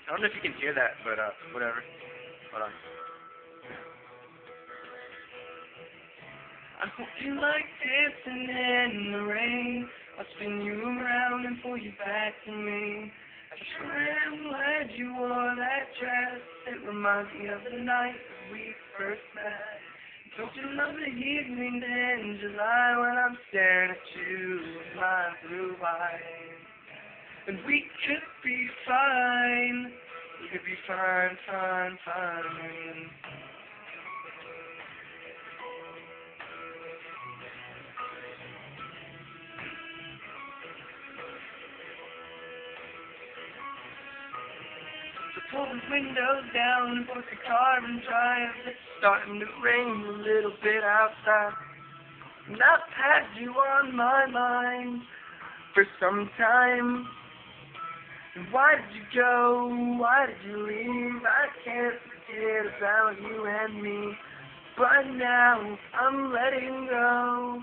I don't know if you can hear that, but whatever. Hold on. I hope you like dancing in the rain. I'll spin you around and pull you back to me. I swear I'm glad you wore that dress. It reminds me of the night that we first met. Don't you love the evening in July when I'm staring at you with my blue eyes? And we could be fine. We could be fine, fine, fine. So pull the windows down, put the car and drive. It's starting to rain a little bit outside. And I've had you on my mind for some time. And why did you go? Why did you leave? I can't forget about you and me. But now I'm letting go.